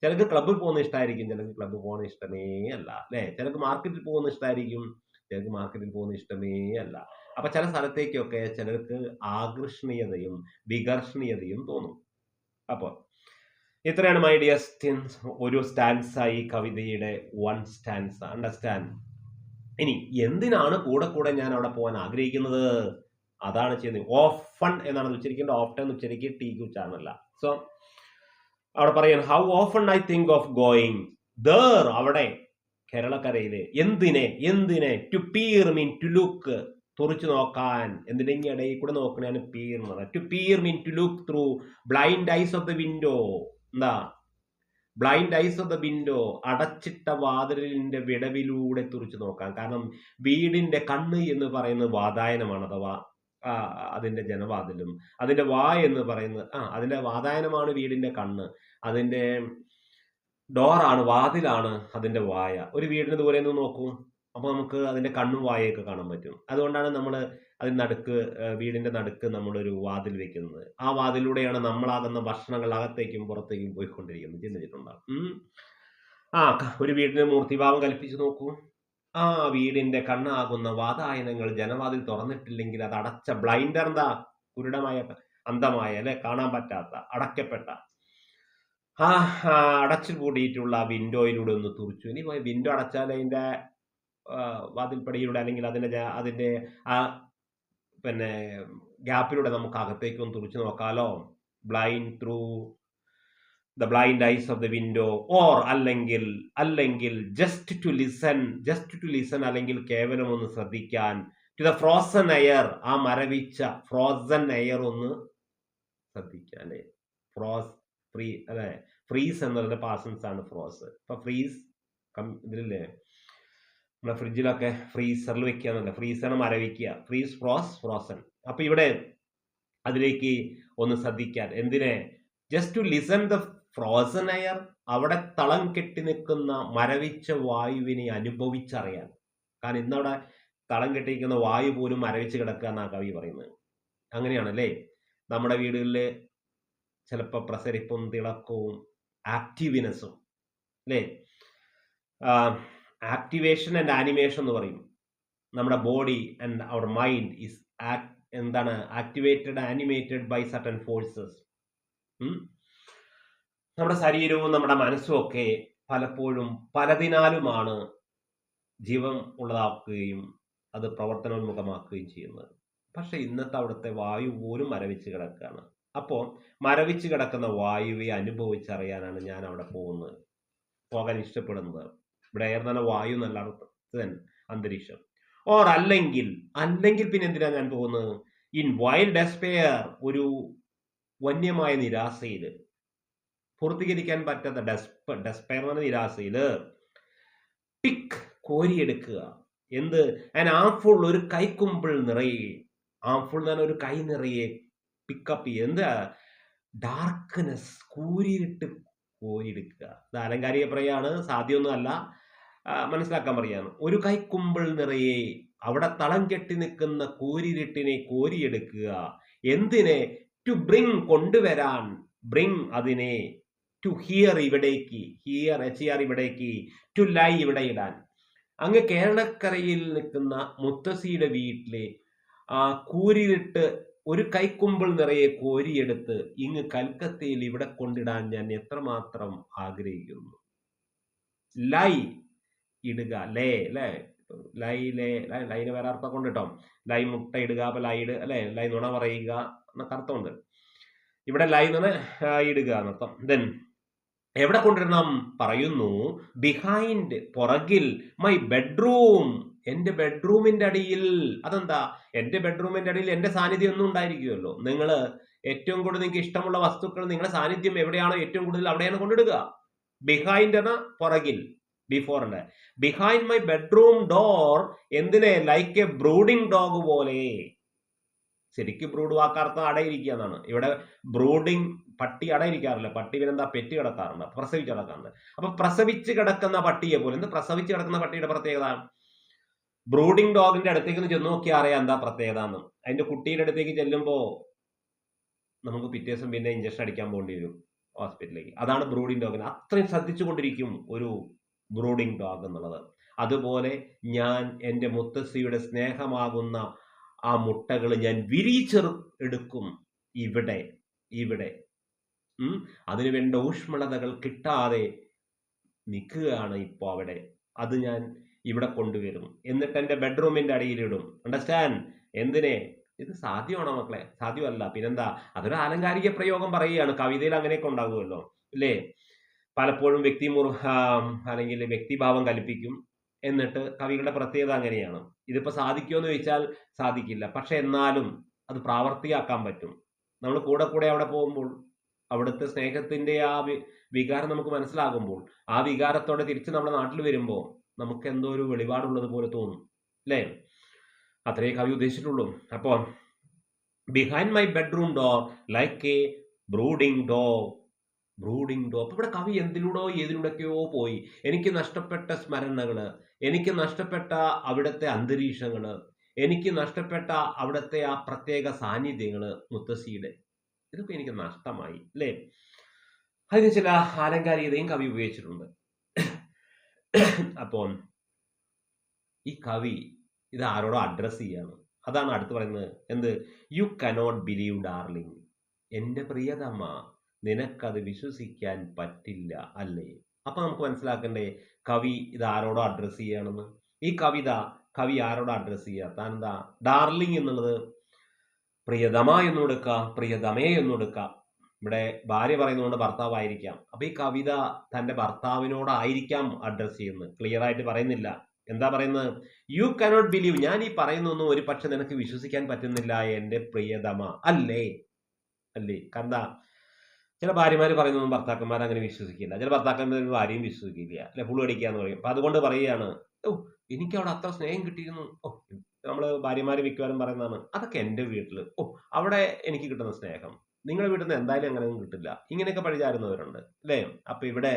ചിലർക്ക് ക്ലബ്ബിൽ പോകുന്ന ഇഷ്ടമായിരിക്കും, ചിലർക്ക് ക്ലബ്ബിൽ പോകുന്ന ഇഷ്ടമേ അല്ല അല്ലേ? ചിലർക്ക് മാർക്കറ്റിൽ പോകുന്ന ഇഷ്ടമായിരിക്കും, ചിലർക്ക് മാർക്കറ്റിൽ പോകുന്ന ഇഷ്ടമേ അല്ല. അപ്പൊ ചില സ്ഥലത്തേക്കൊക്കെ ചിലർക്ക് ആകർഷണീയതയും വികർഷണീയതയും തോന്നും. അപ്പോൾ ഇത്രയാണ് മൈ ഡിയർ സ്റ്റുഡൻസ് ഒരു സ്റ്റാൻസ, ഈ കവിതയുടെ വൺ സ്റ്റാൻസ. അണ്ടർസ്റ്റാൻഡ്? ഇനി എന്തിനാണ് കൂടെ കൂടെ ഞാൻ അവിടെ പോകാൻ ആഗ്രഹിക്കുന്നത്? അതാണ് ചെയ്യുന്നത്. ഓഫൺ എന്നാണ് ഉച്ചരിക്കേണ്ടത്, ഓഫ്റ്റൻ എന്ന് ഉച്ചരിക്കുക, ടീക്ക് ഉച്ചാരണമല്ല. സോ അവിടെ പറയാൻ how often I think of going there, അവിടെ കേരളക്കരയില്. എന്തിനെ to peer mean to look, തുറച്ചു നോക്കാൻ, എന്തിനെങ്കിലും ഇടയിൽ കൂടെ നോക്കണേണ് പീർ എന്ന് പറയുന്നത്. To peer mean to look through blind eyes of the window. എന്താ blind eyes of the window, അടച്ചിട്ട വാതിലിന്റെ വിടവിലൂടെ തുറച്ചു നോക്കാൻ. കാരണം വീടിന്റെ കണ്ണ് എന്ന് പറയുന്നത് വാതായനമാണ്, അഥവാ അതിന്റെ ജനവാതിലും അതിന്റെ വായ എന്ന് പറയുന്നത് അതിന്റെ വാതായനമാണ് വീടിന്റെ കണ്ണ്, അതിന്റെ ഡോറാണ്, വാതിലാണ് അതിന്റെ വായ. ഒരു വീടിന് ദൂരെ നിന്ന് നോക്കൂ, അപ്പൊ നമുക്ക് അതിന്റെ കണ്ണും വായയൊക്കെ കാണാൻ പറ്റും. അതുകൊണ്ടാണ് നമ്മൾ അതിന് നടുക്ക്, വീടിന്റെ നടുക്ക് നമ്മളൊരു വാതിൽ വെക്കുന്നത്. ആ വാതിലൂടെയാണ് നമ്മളാകുന്ന ഭക്ഷണങ്ങൾ അകത്തേക്കും പുറത്തേക്കും പോയിക്കൊണ്ടിരിക്കുന്നത്. ചിന്തിച്ചിട്ടുണ്ടാകും. ഒരു വീടിന് മൂർത്തിഭാവം കൽപ്പിച്ചു നോക്കൂ. ആ വീടിന്റെ കണ്ണാകുന്ന വാതായനങ്ങൾ ജനവാതിൽ തുറന്നിട്ടില്ലെങ്കിൽ അത് അടച്ച ബ്ലൈൻഡർ, എന്താ കുരുടമായ, അന്ധമായ അല്ലെ, കാണാൻ പറ്റാത്ത, അടയ്ക്കപ്പെട്ട അടച്ചു കൂടിയിട്ടുള്ള വിൻഡോയിലൂടെ ഒന്ന് തുറച്ചു. ഇനി വിൻഡോ അടച്ചാൽ അതിന്റെ വാതിൽപ്പടിയിലൂടെ അല്ലെങ്കിൽ അതിന്റെ പിന്നെ ഗ്യാപ്പിലൂടെ നമുക്ക് അകത്തേക്ക് ഒന്ന് തുറച്ചു നോക്കാലോ. Blind through the blind eyes of the window, or അല്ലെങ്കിൽ ജസ്റ്റ് ടു ലിസൺ, അല്ലെങ്കിൽ കേവലം ഒന്ന് ശ്രദ്ധിക്കാൻ. ടു ദ ഫ്രോസൺ എയർ, ആ മരവിച്ച ഫ്രോസൺ എയർ ഒന്ന് ശ്രദ്ധിക്കാൻ അല്ലെ. ഫ്രീസ് എന്നുള്ളത് പാസൻസ് ആണ്, ഫ്രോസ്. ഇപ്പൊ ഫ്രീസ് ഇതിലല്ലേ നമ്മളെ ഫ്രിഡ്ജിലൊക്കെ ഫ്രീസറിൽ വെക്കുക, ഫ്രീസറിന് മരവിക്കുക, ഫ്രീസ്, ഫ്രോസൺ. അപ്പൊ ഇവിടെ അതിലേക്ക് ഒന്ന് ശ്രദ്ധിക്കാൻ. എന്തിനെ? Just to listen the frozen air, അവിടെ തളം കെട്ടി നിൽക്കുന്ന മരവിച്ച വായുവിനെ അനുഭവിച്ചറിയാൻ. കാരണം ഇന്നവിടെ തളം കെട്ടിയിരിക്കുന്ന വായു പോലും മരവിച്ച് കിടക്കുക എന്നാണ് കവി പറയുന്നത്. അങ്ങനെയാണല്ലേ നമ്മുടെ വീടുകളിൽ ചിലപ്പോൾ പ്രസരിപ്പും തിളക്കവും ആക്റ്റീവിനെസ്സും അല്ലേ. ആക്ടിവേഷൻ ആൻഡ് ആനിമേഷൻ എന്ന് പറയും. നമ്മുടെ body and our mind is എന്താണ് activated, animated by certain forces. നമ്മുടെ ശരീരവും നമ്മുടെ മനസ്സും ഒക്കെ പലപ്പോഴും പലതിനാലുമാണ് ജീവൻ ഉള്ളതാക്കുകയും അത് പ്രവർത്തനോന്മുഖമാക്കുകയും ചെയ്യുന്നത്. പക്ഷെ ഇന്നത്തെ അവിടുത്തെ വായു പോലും മരവിച്ച് കിടക്കുകയാണ്. അപ്പോൾ മരവിച്ച് കിടക്കുന്ന വായുവെ അനുഭവിച്ചറിയാനാണ് ഞാൻ അവിടെ പോകാൻ ഇഷ്ടപ്പെടുന്നത്. ഇവിടെ ഏർന്ന വായു നല്ല അന്തരീക്ഷം. ഓർ അല്ലെങ്കിൽ പിന്നെ എന്തിനാ ഞാൻ പോകുന്നത്? ഇൻ വൈൽഡ് ഡെസ്പെയർ, ഒരു വന്യമായ നിരാശയില്, പൂർത്തീകരിക്കാൻ പറ്റാത്ത ഡെസ്പെയർ എന്ന നിരാശയില്, പിക്ക് കോരിയെടുക്കുക. എന്ത്? ആൻ ആംഫുൾ, ഒരു കൈക്കുമ്പിൾ നിറയെ, ആംഫുൾ എന്ന് പറഞ്ഞാൽ ഒരു കൈ നിറയെ പിക്കപ്പ് ചെയ്യുക. എന്താ? ഡാർക്ക്നെസ്, കൂരിരുട്ട് കോരിയെടുക്കുക. ഇത് അലങ്കാരിക പറയാണ്, സാധ്യമൊന്നും അല്ല, മനസ്സിലാക്കാൻ പറയാണ്. ഒരു കൈക്കുമ്പിൾ നിറയെ അവിടെ തളം കെട്ടി നിൽക്കുന്ന കൂരിരുട്ടിനെ കോരിയെടുക്കുക. എന്തിനെ? ടു ബ്രിങ്, കൊണ്ടുവരാൻ, ബ്രിങ് അതിനെ, ടു ഹിയർ ഇവിടേക്ക്, HER ഇവിടേക്ക്, ടു ലൈ ഇവിടെ ഇടാൻ. അങ്ങ് കേരളക്കരയിൽ നിൽക്കുന്ന മുത്തശ്ശിയുടെ വീട്ടിലെ ആ കൂരിരുട്ട് ഒരു കൈക്കുമ്പിൾ നിറയെ കോരിയെടുത്ത് ഇങ്ങ് കൽക്കത്തയിൽ ഇവിടെ കൊണ്ടിടാൻ ഞാൻ എത്രമാത്രം ആഗ്രഹിക്കുന്നു. ലൈ ഇടുക, ലൈനെ വേറെ അർത്ഥം കൊണ്ട് കേട്ടോ. ലൈ മുട്ട ഇടുക, അപ്പൊ ലൈ നുണ പറയുക എന്നൊക്കെ അർത്ഥമുണ്ട്. ഇവിടെ ലൈ എന്ന് ഇടുക എന്നർത്ഥം. ദെൻ എവിടെ കൊണ്ടിരണം പറയുന്നു, ബിഹൈൻഡ് പുറകിൽ, മൈ ബെഡ്റൂം എന്റെ ബെഡ്റൂമിന്റെ അടിയിൽ. അതെന്താ? എന്റെ ബെഡ്റൂമിന്റെ അടിയിൽ എന്റെ സാന്നിധ്യം ഒന്നും ഉണ്ടായിരിക്കുമല്ലോ. നിങ്ങൾ ഏറ്റവും കൂടുതൽ നിങ്ങൾക്ക് ഇഷ്ടമുള്ള വസ്തുക്കൾ, നിങ്ങളുടെ സാന്നിധ്യം എവിടെയാണോ ഏറ്റവും കൂടുതൽ അവിടെയാണ് കൊണ്ടിടുക. ബിഹൈൻഡ് എന്ന പുറകിൽ, ബിഫോറിന്റെ. ബിഹൈൻഡ് മൈ ബെഡ്റൂം ഡോർ എന്തിനെ? ലൈക്ക് എ ബ്രൂഡിംഗ് ഡോഗ് പോലെ. ശരിക്കും ബ്രൂഡ് വാക്കാർത്ഥം അടയിരിക്കുക എന്നാണ്. ഇവിടെ ബ്രൂഡിങ്, പട്ടി അടയിരിക്കാറില്ല. പട്ടി പിന്നെന്താ? പെറ്റ് കിടക്കാറുണ്ട്, പ്രസവിച്ച് കിടക്കാറുണ്ട്. അപ്പൊ പ്രസവിച്ച് കിടക്കുന്ന പട്ടിയെ പോലെ. എന്ത് പ്രസവിച്ച് കിടക്കുന്ന പട്ടിയുടെ പ്രത്യേകത? ബ്രൂഡിംഗ് ഡോഗിന്റെ അടുത്തേക്ക് ചെന്ന് നോക്കിയാൽ അറിയാം എന്താ പ്രത്യേകത എന്ന്. അതിന്റെ കുട്ടിയുടെ അടുത്തേക്ക് ചെല്ലുമ്പോ നമുക്ക് പിറ്റേ ദിവസം പിന്നെ ഇഞ്ചക്ഷൻ അടിക്കാൻ പോകേണ്ടി വരും ഹോസ്പിറ്റലിലേക്ക്. അതാണ് ബ്രൂഡിംഗ് ഡോഗിന്. അത്രയും ശ്രദ്ധിച്ചുകൊണ്ടിരിക്കും ഒരു ബ്രൂഡിംഗ് ഡോഗ് എന്നുള്ളത്. അതുപോലെ ഞാൻ എൻ്റെ മുത്തശ്ശിയുടെ സ്നേഹമാകുന്ന ആ മുട്ടകൾ ഞാൻ എടുക്കും ഇവിടെ ഇവിടെ. അതിനു വേണ്ട ഊഷ്മളതകൾ കിട്ടാതെ നിൽക്കുകയാണ് ഇപ്പോൾ അവിടെ. അത് ഞാൻ ഇവിടെ കൊണ്ടുവരും, എന്നിട്ട് എൻ്റെ ബെഡ്റൂമിന്റെ അടിയിലിടും. അണ്ടർസ്റ്റാൻഡ്? എന്തിനെ? ഇത് സാധ്യമാണോ മക്കളെ? സാധ്യമല്ല. പിന്നെന്താ? അതൊരു ആലങ്കാരിക പ്രയോഗം പറയുകയാണ്. കവിതയിൽ അങ്ങനെയൊക്കെ ഉണ്ടാകുമല്ലോ അല്ലേ? പലപ്പോഴും അല്ലെങ്കിൽ വ്യക്തിഭാവം കൽപ്പിക്കും. എന്നിട്ട് കവികളുടെ പ്രത്യേകത അങ്ങനെയാണ്. ഇതിപ്പോ സാധിക്കുമോ എന്ന് ചോദിച്ചാൽ സാധിക്കില്ല. പക്ഷെ എന്നാലും അത് പ്രാവർത്തികമാക്കാൻ പറ്റും. നമ്മൾ കൂടെ കൂടെ അവിടെ പോകുമ്പോൾ, അവിടുത്തെ സ്നേഹത്തിന്റെ ആ വികാരം നമുക്ക് മനസ്സിലാകുമ്പോൾ, ആ വികാരത്തോടെ തിരിച്ച് നമ്മുടെ നാട്ടിൽ വരുമ്പോൾ നമുക്ക് എന്തോ ഒരു വെളിപാടുള്ളത് പോലെ തോന്നും അല്ലേ? അത്രേ കവി ഉദ്ദേശിച്ചിട്ടുള്ളൂ. അപ്പോ behind my bedroom door like A brooding dog. അപ്പൊ ഇവിടെ കവി ഏതിലൂടെയൊക്കെയോ പോയി. എനിക്ക് നഷ്ടപ്പെട്ട സ്മരണകള്, എനിക്ക് നഷ്ടപ്പെട്ട അവിടുത്തെ അന്തരീക്ഷങ്ങള്, എനിക്ക് നഷ്ടപ്പെട്ട അവിടുത്തെ ആ പ്രത്യേക സാന്നിധ്യങ്ങള്, മുത്തശ്ശിയുടെ, ഇതൊക്കെ എനിക്ക് നഷ്ടമായി അല്ലേ? അതിന് ചില ആലങ്കാരികതയും കവി ഉപയോഗിച്ചിട്ടുണ്ട്. അപ്പോൾ ഈ കവി ഇത് ആരോടോ അഡ്രസ് ചെയ്യാണ്. അതാണ് അടുത്ത് പറയുന്നത്. എന്ത്? U cannot believe darling. എൻ്റെ പ്രിയതമ, നിനക്കത് വിശ്വസിക്കാൻ പറ്റില്ല അല്ലേ? അപ്പൊ നമുക്ക് മനസ്സിലാക്കണ്ടേ കവി ഇത് ആരോടോ അഡ്രസ് ചെയ്യാണെന്ന്. ഈ കവിത കവി ആരോടോ അഡ്രസ് ചെയ്യുക? താൻ എന്താ? ഡാർലിംഗ് എന്നുള്ളത് പ്രിയതമ എന്ന് കൊടുക്കാം, പ്രിയതമേ എന്ന് കൊടുക്കാം. ഇവിടെ ഭാര്യ പറയുന്നതുകൊണ്ട് ഭർത്താവായിരിക്കാം. അപ്പൊ ഈ കവിത തന്റെ ഭർത്താവിനോടായിരിക്കാം അഡ്രസ് ചെയ്യുന്നത്. ക്ലിയർ ആയിട്ട് പറയുന്നില്ല. എന്താ പറയുന്നത്? U cannot believe. ഞാൻ ഈ പറയുന്നൊന്നും ഒരു പക്ഷെ നിനക്ക് വിശ്വസിക്കാൻ പറ്റുന്നില്ല എൻ്റെ പ്രിയതമ അല്ലേ? കണ്ടാ? ചില ഭാര്യമാര് പറയുന്നൊന്നും ഭർത്താക്കന്മാർ അങ്ങനെ വിശ്വസിക്കില്ല. ചില ഭർത്താക്കന്മാർ ഭാര്യയും വിശ്വസിക്കില്ല അല്ലെ? പുളു അടിക്കാന്ന് പറയും. അപ്പൊ അതുകൊണ്ട് പറയുകയാണ്, എനിക്ക് അവിടെ അത്ര സ്നേഹം കിട്ടിയിരുന്നു. നമ്മള് ഭാര്യമാര് മിക്കവാറും പറയുന്നതാണ്, അതൊക്കെ എൻ്റെ വീട്ടില്, അവിടെ എനിക്ക് കിട്ടുന്ന സ്നേഹം നിങ്ങളുടെ വീട്ടിൽ നിന്ന് എന്തായാലും അങ്ങനെയൊന്നും കിട്ടില്ല. ഇങ്ങനെയൊക്കെ പഴിചാരുന്നവരുണ്ട് അല്ലേ? അപ്പൊ ഇവിടെ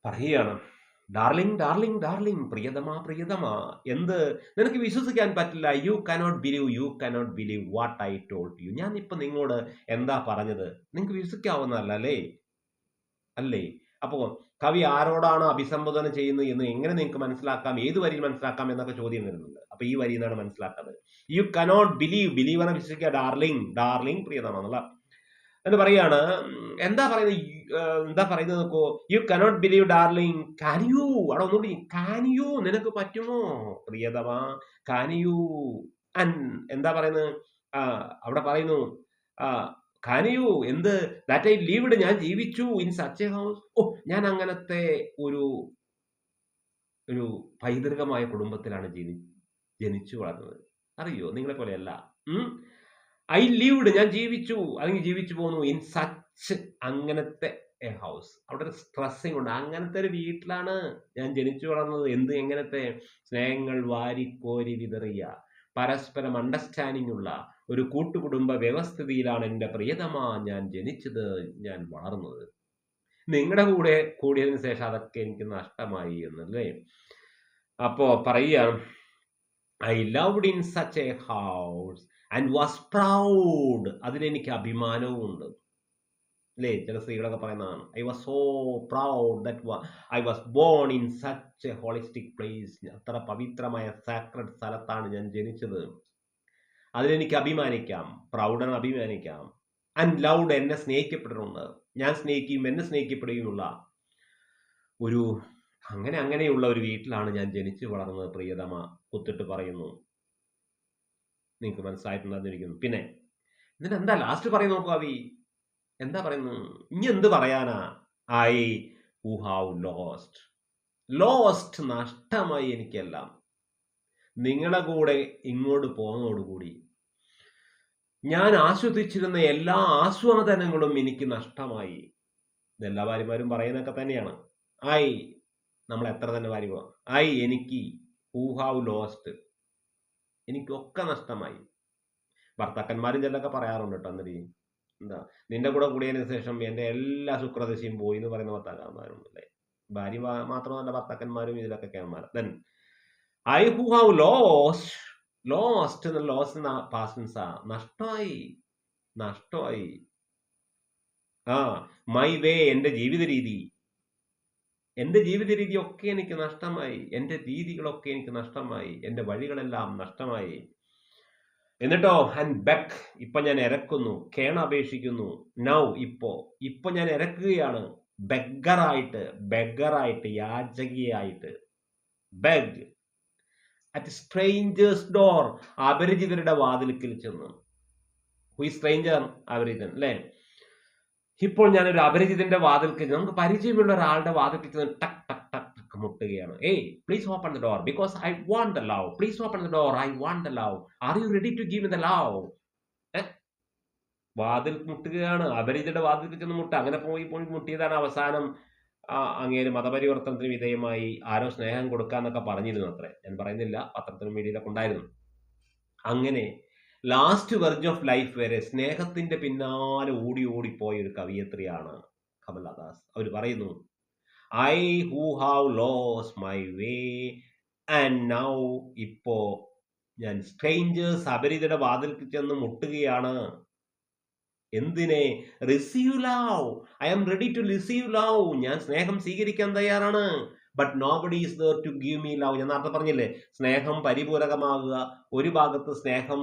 പറയുകയാണ്, ഡാർലിംഗ് ഡാർലിംഗ് ഡാർലിംഗ്, പ്രിയതമ എന്ത്? നിനക്ക് വിശ്വസിക്കാൻ പറ്റില്ല. U cannot believe what I told you. ഞാൻ ഇപ്പൊ നിങ്ങളോട് എന്താ പറഞ്ഞത് നിങ്ങൾക്ക് വിശ്വസിക്കാവുന്നതല്ല അല്ലേ? അപ്പോ കവി ആരോടാണ് അഭിസംബോധന ചെയ്യുന്നത് എന്ന് എങ്ങനെ നിങ്ങൾക്ക് മനസ്സിലാക്കാം? ഏത് വരിയിൽ മനസ്സിലാക്കാം എന്നൊക്കെ ചോദ്യം വരുന്നുണ്ട്. അപ്പൊ ഈ വരി എന്നാണ് മനസ്സിലാക്കുന്നത്. യു കനോട്ട് ബിലീവ് ആണ് വിശ്വസിക്കുക. ഡാർലിംഗ് പ്രിയതമ എന്നുള്ള എന്ന് പറയാണ്. എന്താ പറയുന്നത് നോക്കോ? You cannot believe darling, can you? അവിടെ ഒന്നുകൂടി, കാൻ യു? നിനക്ക് പറ്റുമോ പ്രിയതമ? Can you? എന്താ പറയുന്നത്? അവിടെ പറയുന്നു, കാൻ യു എന്ത്? ദാറ്റ് ഐ ലിവ്ഡ്, ഞാൻ ജീവിച്ചു ഇൻ സച്ച് എ ഹൗസ്. ഞാൻ അങ്ങനത്തെ ഒരു പൈതൃകമായ കുടുംബത്തിലാണ് ജനിച്ചു വളർന്നത്. അറിയോ? നിങ്ങളെ പോലെയല്ല. ഐ ലിവ്ഡ്, ഞാൻ ജീവിച്ചു അല്ലെങ്കിൽ ജീവിച്ചു പോന്നു ഇൻ സച്ച്, അങ്ങനത്തെ എ ഹൗസ്. അവിടെ ഒരു സ്ട്രെസ്സിങ് ഉണ്ട്. അങ്ങനത്തെ ഒരു വീട്ടിലാണ് ഞാൻ ജനിച്ചു വളർന്നത്. എങ്ങനത്തെ? സ്നേഹങ്ങൾ വാരിക്കോരി വിതറിയ, പരസ്പരം അണ്ടർസ്റ്റാൻഡിംഗ് ഉള്ള ഒരു കൂട്ടുകുടുംബ വ്യവസ്ഥിതിയിലാണ് എൻ്റെ പ്രിയതമ ഞാൻ ജനിച്ചത്, ഞാൻ വളർന്നത്. നിങ്ങളുടെ കൂടെ കൂടിയതിന് ശേഷം അതൊക്കെ എനിക്ക് നഷ്ടമായി എന്നല്ലേ? അപ്പോ പറയുക, I loved in such A house and was proud. അതിലെനിക്ക് അഭിമാനവും ഉണ്ട് അല്ലേ? ചില സ്ത്രീകളൊക്കെ പറയുന്നതാണ്, I was so proud that I was born in such A holistic place. അത്ര പവിത്രമായ സാക്രഡ് സ്ഥലത്താണ് ഞാൻ ജനിച്ചത്. അതിലെനിക്ക് അഭിമാനിക്കാം. പ്രൗഡാണ്, അഭിമാനിക്കാം. ആൻഡ് ലൗഡ്, എന്നെ സ്നേഹിക്കപ്പെട്ടിട്ടുണ്ട്. ഞാൻ സ്നേഹിക്കുകയും എന്നെ സ്നേഹിക്കപ്പെടുകയുമുള്ള അങ്ങനെയുള്ള ഒരു വീട്ടിലാണ് ഞാൻ ജനിച്ചു വളർന്നത് പ്രിയതമ കുത്തിട്ട് പറയുന്നു. നിങ്ങൾക്ക് മനസ്സിലായിട്ടുണ്ടെന്നിരിക്കുന്നു. പിന്നെ ഇതിനെന്താ ലാസ്റ്റ് പറയും നോക്കൂ കവി? എന്താ പറയുന്നത്? ഇനി എന്ത് പറയാനാ? ഐ ഹു ഹാവ് ലോസ്റ്റ് നഷ്ടമായി എനിക്കെല്ലാം. നിങ്ങളെ കൂടെ ഇങ്ങോട്ട് പോകുന്നതോടുകൂടി ഞാൻ ആസ്വദിച്ചിരുന്ന എല്ലാ ആസ്വാദനങ്ങളും എനിക്ക് നഷ്ടമായി. ഇതെല്ലാ ഭാര്യമാരും പറയുന്നതൊക്കെ തന്നെയാണ്. ഐ നമ്മൾ എത്ര തന്നെ ഭാര്യ പോവാം. എനിക്ക് ഹു ഹാവ് ലോസ്റ്റ് എനിക്കൊക്കെ നഷ്ടമായി. ഭർത്താക്കന്മാരും ചിലതൊക്കെ പറയാറുണ്ട് കേട്ടോ. എന്നിട്ട് എന്താ നിന്റെ കൂടെ കൂടിയതിന് ശേഷം എൻ്റെ എല്ലാ ശുക്രദശയും പോയി എന്ന് പറയുന്ന ഭർത്താക്കന്മാരുണ്ട് അല്ലേ. ഭാര്യ മാത്രമല്ല ഭർത്താക്കന്മാരും ഇതിലൊക്കെ കേൾമാർ. Then I who have lost പാസ്റ്റൻസാ നഷ്ടമായി. മൈ വേ എൻ്റെ ജീവിത രീതിയൊക്കെ എനിക്ക് നഷ്ടമായി. എൻ്റെ രീതികളൊക്കെ എനിക്ക് നഷ്ടമായി. എൻ്റെ വഴികളെല്ലാം നഷ്ടമായി. എന്നിട്ടോ ആൻഡ് ബെക്ക് ഇപ്പൊ ഞാൻ ഇരക്കുന്നു, കേണപേക്ഷിക്കുന്നു. നൗ ഇപ്പൊ ഞാൻ ഇരക്കുകയാണ്. ബെഗറായിട്ട് യാചകിയായിട്ട്. ബെഗ് അറ്റ് സ്ട്രേഞ്ചേഴ്സ് ഡോർ, അപരിചിതരുടെ വാതിൽക്കൽ ചെന്ന്. സ്ട്രേഞ്ചർ അപരിചിതൻ അല്ലേ. ഇപ്പോൾ ഞാനൊരു അപരിചിതന്റെ വാതിൽക്കൽ, നമുക്ക് പരിചയമുള്ള ഒരാളുടെ വാതിൽക്കൽ ചെന്ന് ടക്ക് ടക്ക് ടക്ക് ടക്ക് മുട്ടുകയാണ്. Please open the door because I want the love. Please open the door, I want the love. Are you ready to give the love? വാതിൽ മുട്ടുകയാണ്. അപരിചിതന്റെ വാതിൽക്കൽ ചെന്ന് മുട്ടുക. അങ്ങനെ പോയി മുട്ടിയതാണ് അവസാനം അങ്ങേര് മതപരിവർത്തനത്തിന് വിധേയമായി ആരോ സ്നേഹം കൊടുക്കാന്നൊക്കെ പറഞ്ഞിരുന്നു അത്രേ. ഞാൻ പറയുന്നില്ല, പത്രത്തിലും മീഡിയയിലൊക്കെ ഉണ്ടായിരുന്നു. അങ്ങനെ ലാസ്റ്റ് വെർജ് ഓഫ് ലൈഫ് വരെ സ്നേഹത്തിന്റെ പിന്നാലെ ഓടിപ്പോയ ഒരു കവിയത്രിയാണ് കമലാ ദാസ്. അവർ പറയുന്നു, I who have lost my way and now ഇപ്പോ ഞാൻ സ്ട്രേഞ്ചേഴ്സ് അപരിചിതരുടെ വാതിൽക്ക് ചെന്ന് മുട്ടുകയാണ്. എന്തിനെ? Receive love. I am ready to receive love. ഞാൻ സ്നേഹം സ്വീകരിക്കാൻ തയ്യാറാണ്. But nobody is there to give me love. ഞാൻ നേരത്തെ പറഞ്ഞില്ലേ, സ്നേഹം പരിപൂരകമാകുക. ഒരു ഭാഗത്ത് സ്നേഹം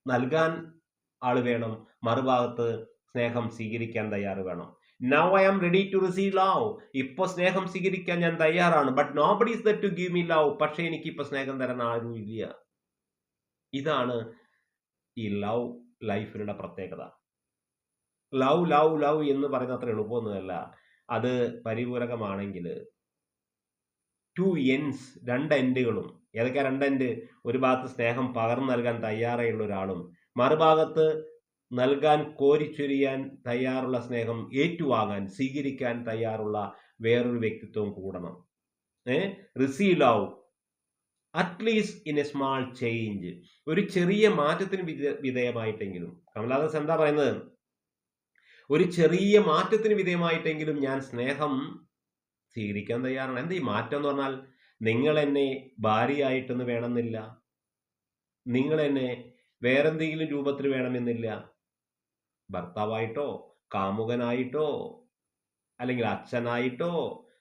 നൽകാൻ ആള് വേണം, മറുഭാഗത്ത് സ്നേഹം സ്വീകരിക്കാൻ തയ്യാറ് വേണം. Now I am ready to receive love. ഇപ്പൊ സ്നേഹം സ്വീകരിക്കാൻ ഞാൻ തയ്യാറാണ്. But nobody is there to give me love. പക്ഷെ എനിക്കിപ്പോ സ്നേഹം തരാൻ ആരും ഇല്ല. ഇതാണ് ഈ ലവ് ലൈഫിനുള്ള പ്രത്യേകത. ലവ് എന്ന് പറയുന്ന അത്ര എളുപ്പമൊന്നുമല്ല. അത് പരിപൂരകമാണെങ്കിൽ ടു എൻഡ്സ്, രണ്ട് എൻഡുകളും. ഏതൊക്കെ രണ്ട് എൻഡ്? ഒരു ഭാഗത്ത് സ്നേഹം പകർന്നു നൽകാൻ തയ്യാറായുള്ള ഒരാളും, മറുഭാഗത്ത് നൽകാൻ കോരിച്ചൊരിയാൻ തയ്യാറുള്ള സ്നേഹം ഏറ്റുവാങ്ങാൻ സ്വീകരിക്കാൻ തയ്യാറുള്ള വേറൊരു വ്യക്തിത്വം കൂടണം. Receive love at least in A small change. ഒരു ചെറിയ മാറ്റത്തിന് വിധേയമായിട്ടെങ്കിലും. കമലാദാസ് എന്താ പറയുന്നത്? ഒരു ചെറിയ മാറ്റത്തിന് വിധേയമായിട്ടെങ്കിലും ഞാൻ സ്നേഹം സ്വീകരിക്കാൻ തയ്യാറാണ്. എന്താ ഈ മാറ്റം എന്ന് പറഞ്ഞാൽ? നിങ്ങൾ എന്നെ ഭാര്യയായിട്ടൊന്ന് വേണമെന്നില്ല, നിങ്ങൾ എന്നെ വേറെന്തെങ്കിലും രൂപത്തിൽ വേണമെന്നില്ല. ഭർത്താവായിട്ടോ, കാമുകനായിട്ടോ, അല്ലെങ്കിൽ അച്ഛനായിട്ടോ,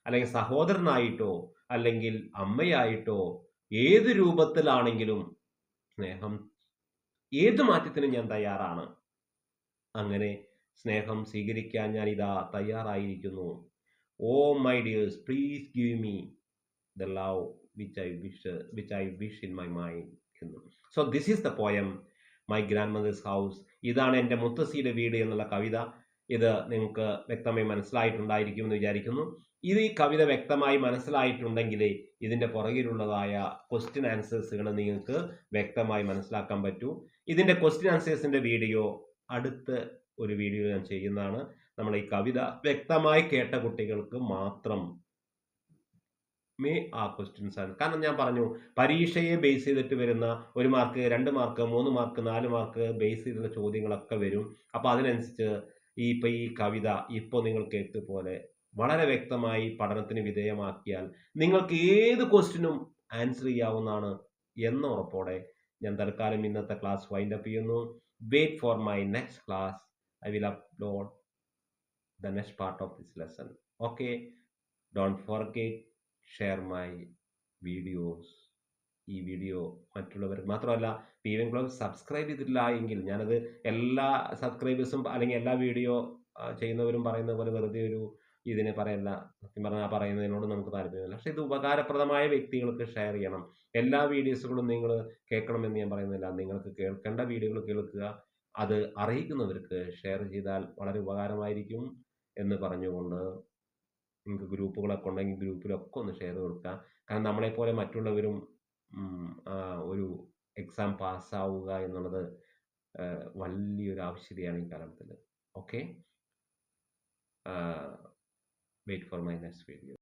അല്ലെങ്കിൽ സഹോദരനായിട്ടോ, അല്ലെങ്കിൽ അമ്മയായിട്ടോ, ഏത് രൂപത്തിലാണെങ്കിലും സ്നേഹം, ഏത് മാറ്റത്തിനും ഞാൻ തയ്യാറാണ്. അങ്ങനെ സ്നേഹം സ്വീകരിക്കാൻ ഞാൻ ഇതാ തയ്യാറായിരിക്കുന്നു. Oh my dears, please give me the love which I wish in my mind. So this is the poem My Grandmother's House. ഇതാണ് എൻ്റെ മുത്തശ്ശിയുടെ വീട് എന്നുള്ള കവിത. ഇത് നിങ്ങൾക്ക് വ്യക്തമായി മനസ്സിലായിട്ടുണ്ടായിരിക്കുമെന്ന് വിചാരിക്കുന്നു. ഇത് ഈ കവിത വ്യക്തമായി മനസ്സിലായിട്ടുണ്ടെങ്കിൽ ഇതിൻ്റെ പുറകിലുള്ളതായ ക്വസ്റ്റ്യൻ ആൻസേഴ്സുകൾ നിങ്ങൾക്ക് വ്യക്തമായി മനസ്സിലാക്കാൻ പറ്റൂ. ഇതിൻ്റെ ക്വസ്റ്റ്യൻ ആൻസേഴ്സിൻ്റെ വീഡിയോ അടുത്ത ഒരു വീഡിയോ ഞാൻ ചെയ്യുന്നതാണ്. നമ്മൾ ഈ കവിത വ്യക്തമായി കേട്ട കുട്ടികൾക്ക് മാത്രം ആ ക്വസ്റ്റ്യൻസ് ആണ്. കാരണം ഞാൻ പറഞ്ഞു, പരീക്ഷയെ ബേസ് ചെയ്തിട്ട് വരുന്ന 1 mark, 2 mark, 3 mark, 4 mark base ചെയ്തിട്ടുള്ള ചോദ്യങ്ങളൊക്കെ വരും. അപ്പോൾ അതിനനുസരിച്ച് ഈ കവിത ഇപ്പോൾ നിങ്ങൾ കേട്ട പോലെ വളരെ വ്യക്തമായി പഠനത്തിന് വിധേയമാക്കിയാൽ നിങ്ങൾക്ക് ഏത് ക്വസ്റ്റ്യനും ആൻസർ ചെയ്യാവുന്നതാണ് എന്ന ഉറപ്പോടെ ഞാൻ തൽക്കാലം ഇന്നത്തെ ക്ലാസ് വൈൻഡ് അപ്പ് ചെയ്യുന്നു. Wait for my next class. I will upload the next part of this lesson. Okay, don't forget, share my videos. ഈ വീഡിയോ മറ്റുള്ളവർക്ക് മാത്രമല്ല, PVM Club സബ്സ്ക്രൈബ് ചെയ്തിട്ടില്ല എങ്കിൽ, ഞാനത് എല്ലാ സബ്സ്ക്രൈബേഴ്സും അല്ലെങ്കിൽ എല്ലാ വീഡിയോ ചെയ്യുന്നവരും പറയുന്ന പോലെ വെറുതെ ഒരു ഇതിനെ പറയല്ല. സത്യം പറഞ്ഞാൽ പറയുന്നതിനോട് നമുക്ക് താല്പര്യമില്ല. പക്ഷെ ഇത് ഉപകാരപ്രദമായ വ്യക്തികൾക്ക് ഷെയർ ചെയ്യണം. എല്ലാ വീഡിയോസുകളും നിങ്ങൾ കേൾക്കണമെന്ന് ഞാൻ പറയുന്നില്ല. നിങ്ങൾക്ക് കേൾക്കേണ്ട വീഡിയോകൾ കേൾക്കുക. അത് അറിയിക്കുന്നവർക്ക് ഷെയർ ചെയ്താൽ വളരെ ഉപകാരമായിരിക്കും എന്ന് പറഞ്ഞുകൊണ്ട് നിങ്ങൾക്ക് ഗ്രൂപ്പുകളൊക്കെ ഉണ്ടെങ്കിൽ ഗ്രൂപ്പിലൊക്കെ ഒന്ന് ഷെയർ കൊടുക്കുക. കാരണം നമ്മളെപ്പോലെ മറ്റുള്ളവരും ഒരു എക്സാം പാസ്സാവുക എന്നുള്ളത് വലിയൊരു ആവശ്യകതയാണ് ഈ കാലഘട്ടത്തിൽ. Okay, wait for my next video.